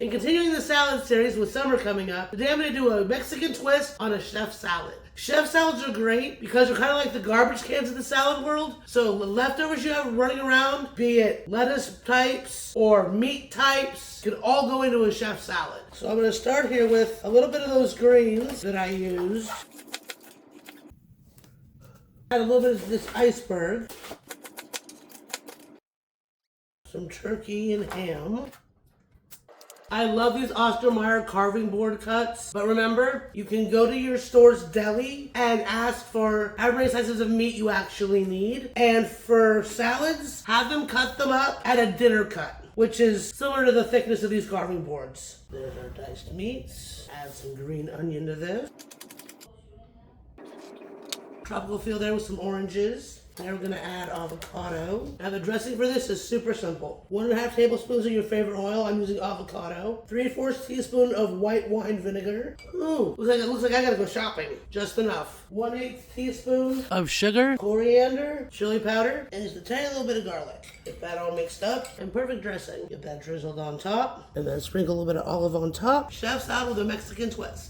In continuing the salad series with summer coming up, today I'm going to do a Mexican twist on a chef salad. Chef salads are great because they're kind of like the garbage cans of the salad world. So the leftovers you have running around, be it lettuce types or meat types, can all go into a chef salad. So I'm going to start here with a little bit of those greens that I used. Add a little bit of this iceberg. Some turkey and ham. I love these Oscar Mayer carving board cuts, but remember, you can go to your store's deli and ask for how many slices of meat you actually need. And for salads, have them cut them up at a dinner cut, which is similar to the thickness of these carving boards. There's our diced meats. Add some green onion to this. Tropical feel there with some oranges. Now we're gonna add avocado. Now the dressing for this is super simple. 1.5 tablespoons of your favorite oil. I'm using avocado. 3/4 teaspoon of white wine vinegar. Ooh, looks like I gotta go shopping. Just enough. 1/8 teaspoon of sugar, coriander, chili powder, and just a tiny little bit of garlic. Get that all mixed up and perfect dressing. Get that drizzled on top, and then sprinkle a little bit of olive on top. Chef salad with a Mexican twist.